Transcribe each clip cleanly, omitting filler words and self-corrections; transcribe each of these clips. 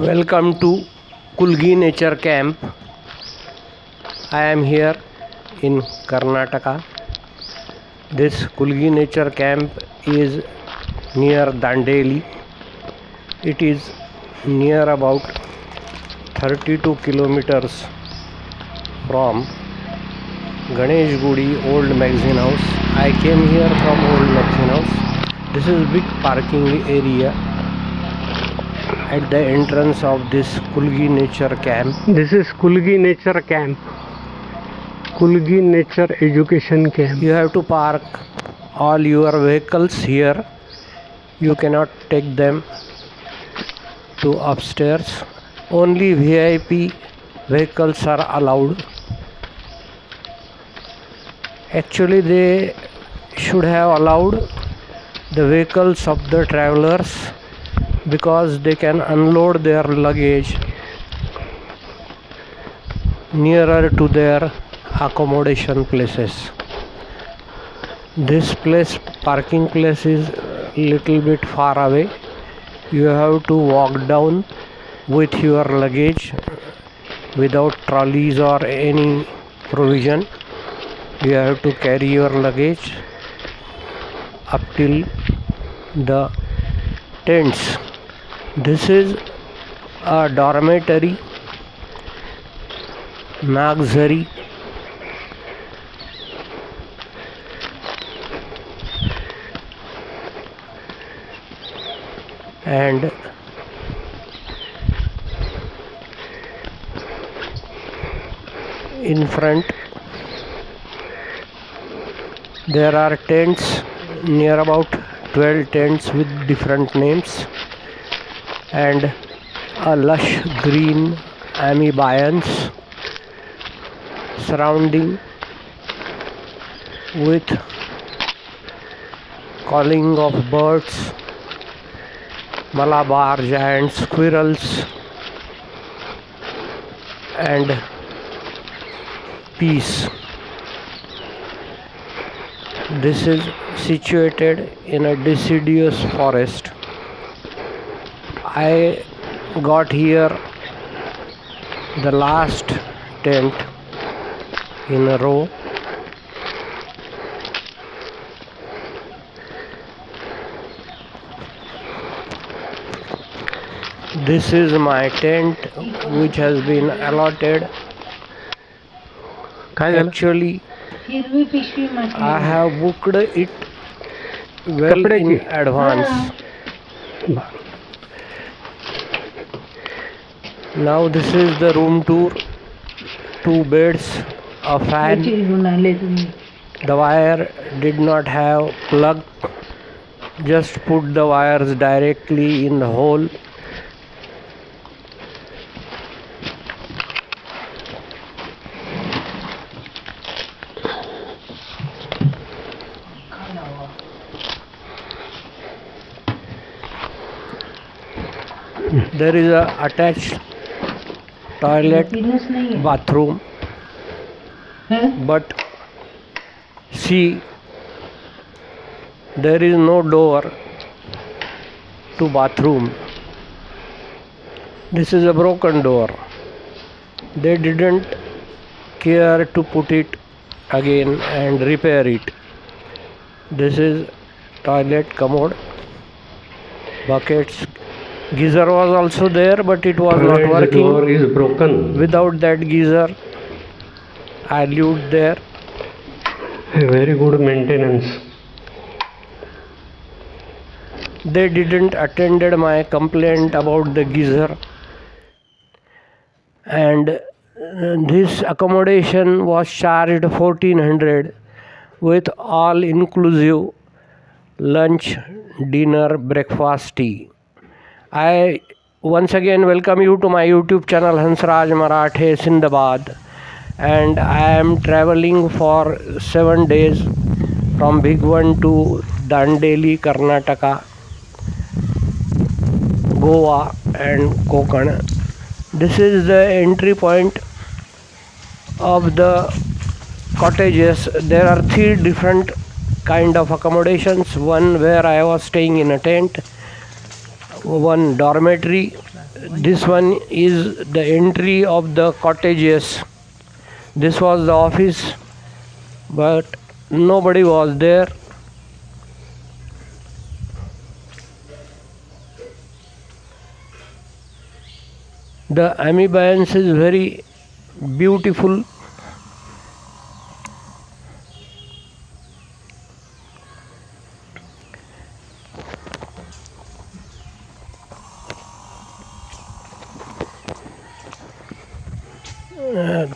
Welcome to Kulgi Nature Camp. I am here in Karnataka. This Kulgi Nature Camp is near Dandeli. It is near about 32 kilometers from Ganesh Gudi Old Magazine House. I came here from Old Magazine House. This is big parking area at the entrance of this Kulgi Nature Camp. This is Kulgi Nature Camp. Kulgi Nature Education Camp. You have to park all your vehicles here. You cannot take them to upstairs. Only VIP vehicles are allowed. Actually, they should have allowed the vehicles of the travelers because they can unload their luggage nearer to their accommodation places. This parking place is little bit far away. You have to walk down with your luggage without trolleys or any provision. You have to carry your luggage up till the tents. This is a dormitory, luxury, and in front there are tents, near about 12 tents with different names, and a lush green amphibians surrounding with calling of birds, Malabar giant squirrels, and peace. This is situated in a deciduous forest. I got here the last tent in a row. This is my tent which has been allotted. Actually, I have booked it well in advance. Now this is the room tour. 2 beds, a fan. The wire did not have plug. Just put the wires directly in the hole. There is a attached toilet, bathroom, but see, there is no door to bathroom. This is a broken door. They didn't care to put it again and repair it. This is toilet commode, buckets. Geyser was also there, but it was not working. Door is broken. Without that geyser, I lived there. Very good maintenance. They didn't attended my complaint about the geyser, and this accommodation was charged 1400 with all inclusive lunch, dinner, breakfast, tea. I once again welcome you to my YouTube channel Hansraj Marathe Sindabad, and I am traveling for 7 days from Bhigwan to Dandeli Karnataka, Goa and Konkan. This is the entry point of the cottages. There are 3 different kind of accommodations. One where I was staying in a tent, one dormitory, this one is the entry of the cottages. This was the office, but nobody was there. The ambience is very beautiful.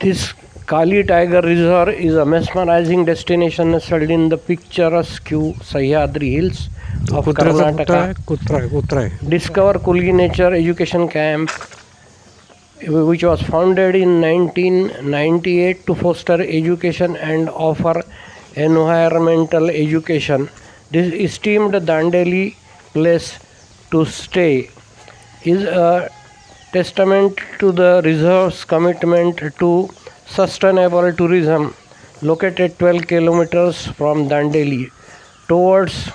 This Kali Tiger Reserve is a mesmerizing destination nestled in the picturesque Sahyadri Hills of Karnataka. कुत्रा है Discover Kulgi Nature Education Camp, which was founded in 1998 to foster education and offer environmental education. This esteemed Dandeli place to stay is a testament to the reserve's commitment to sustainable tourism. Located 12 kilometers from Dandeli towards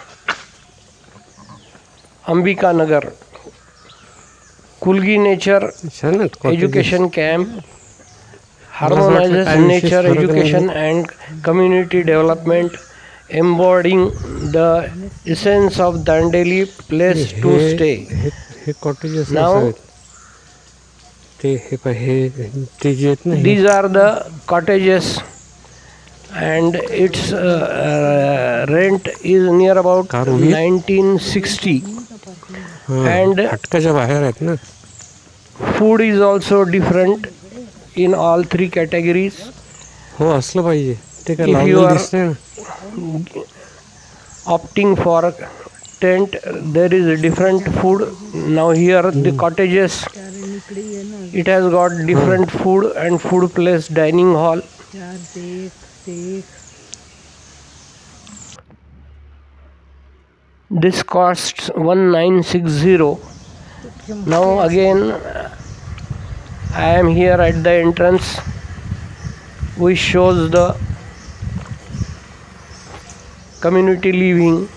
Ambika Nagar, Kulgi Nature Education Camp harmonizes nature education and community development, embodying the essence of Dandeli place to stay. Now, these are the cottages, and its rent is near about 1960. And food is also different in all three categories. If you are opting for tent, there is a different food. Now here the cottages, it has got different food and food place dining hall. This costs 1960. Now again I am here at the entrance, which shows the community living.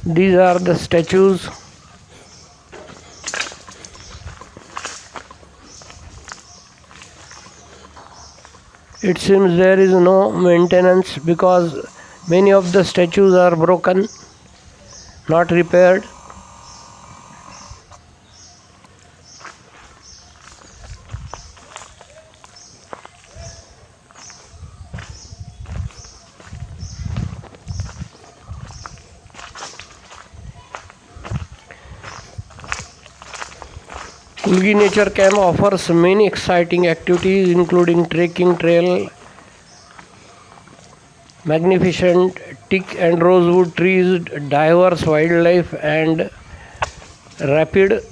These are the statues. It seems there is no maintenance because many of the statues are broken, not repaired. Kulgi Nature Camp offers many exciting activities including trekking trail, magnificent teak and rosewood trees, diverse wildlife and rapid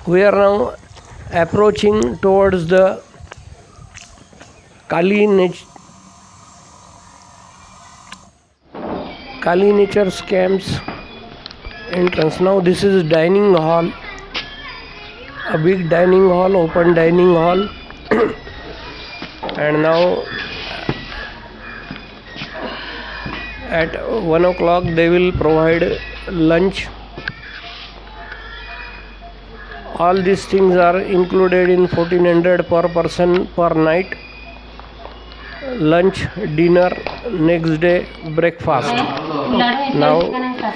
we are now approaching towards the Kali Nature's Camp's entrance. Now this is dining hall, a big dining hall, open dining hall. And now at 1 o'clock they will provide lunch. All these things are included in 1400 per person per night. Lunch, dinner, next day breakfast. Now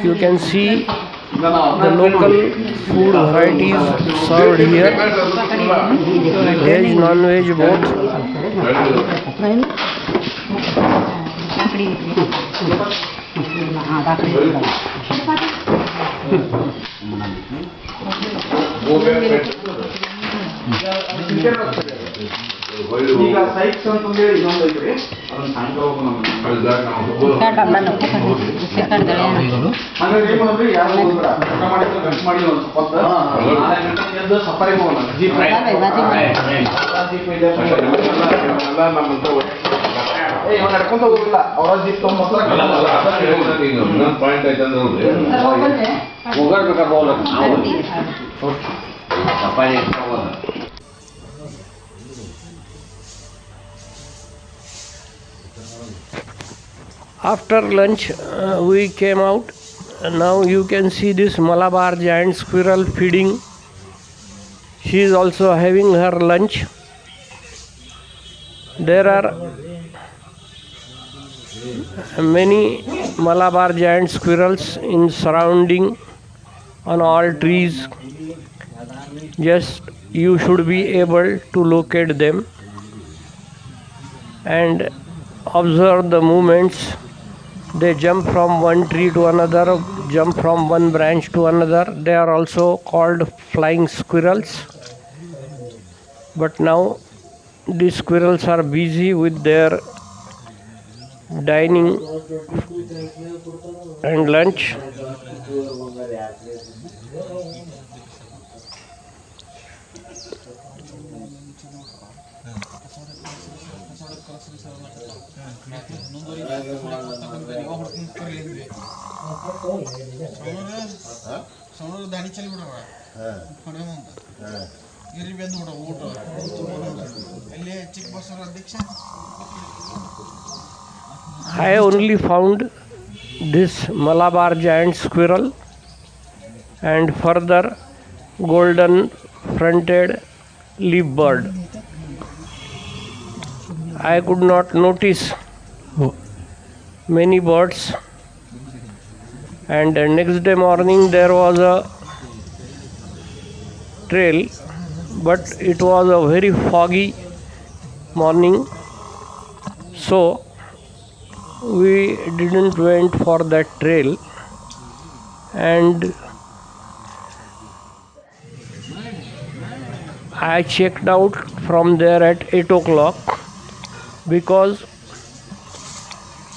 you can see the local food varieties served here, veg, non-veg both. ಈಗ ಸೈಕ್ಸ್ ಅಂತಂದೇಳಿ ಇನ್ನೊಂದು ಐತ್ರಿ ಅದನ್ನ ಸಾಯಂಕಾಲ ಹಾಗಾಗಿ ಏನ್ ಮಾಡೋದ್ರಿ ಯಾರು ಹೋದ್ರ ಊಟ ಮಾಡಿದ್ರೆ ಗಂಟು ಮಾಡಿ ಒಂದು ಸ್ವಲ್ಪ 4 ಗಂಟೆ ಎದ್ದು ಸಫಾರಿ ಹೋಗೋಣ ಜೀಪ್ ಏ ಇವಾಗ ನಡ್ಕೊಂತ ಹೋಗಿಲ್ಲ ಅವರ ಜೀಪ್ ತೊಗೊಂಬರ್ತಾರೆ ಪಾಯಿಂಟ್ ಆಯ್ತು ಅಂದ್ರೆ ಹೋಗ್ಬೇಕಾದ್ರೆ ಹೋಗ್ಬೇಕು After lunch, we came out. Now you can see this Malabar giant squirrel feeding. She is also having her lunch. There are many Malabar giant squirrels in surrounding on all trees. Just you should be able to locate them and observe the movements. They jump from one tree to another, jump from one branch to another. They are also called flying squirrels. But now these squirrels are busy with their dining and lunch. I only found this Malabar giant squirrel and further golden fronted leaf bird. I could not notice many birds, and next day morning there was a trail, but it was a very foggy morning, so we didn't went for that trail. And I checked out from there at 8 o'clock because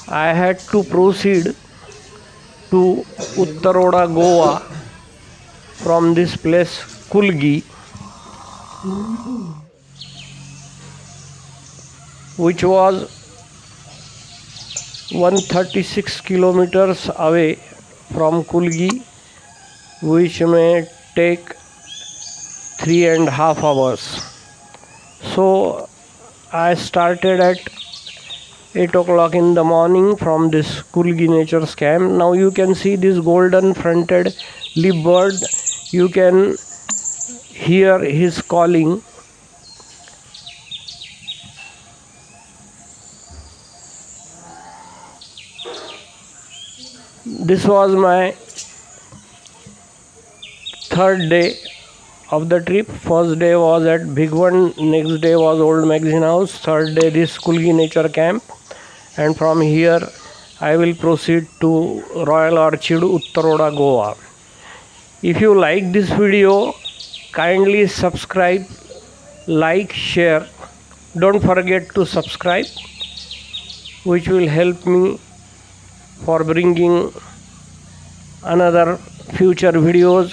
I had to proceed to Uttaroda, Goa from this place Kulgi, which was 136 kilometers away from Kulgi, which may take 3.5 hours. So I started at 8 o'clock in the morning from this Kulgi nature camp. Now you can see this golden fronted leaf bird. You can hear his calling. This was my third day of the trip. First day was at Big One, next day was Old Magazine House, third day this Kulgi nature camp, and from here I will proceed to Royal Orchid, Uttaroda, Goa. If you like this video, kindly subscribe, like, share. Don't forget to subscribe, which will help me for bringing another future videos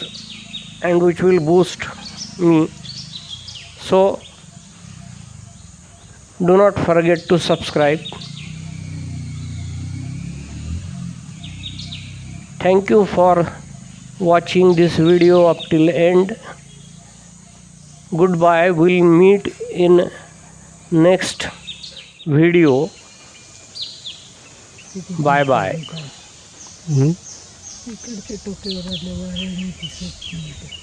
and which will boost me. So do not forget to subscribe. Thank you for watching this video up till end. Goodbye. We'll meet in next video. Bye bye. इकडचे टोकेवर आले वारे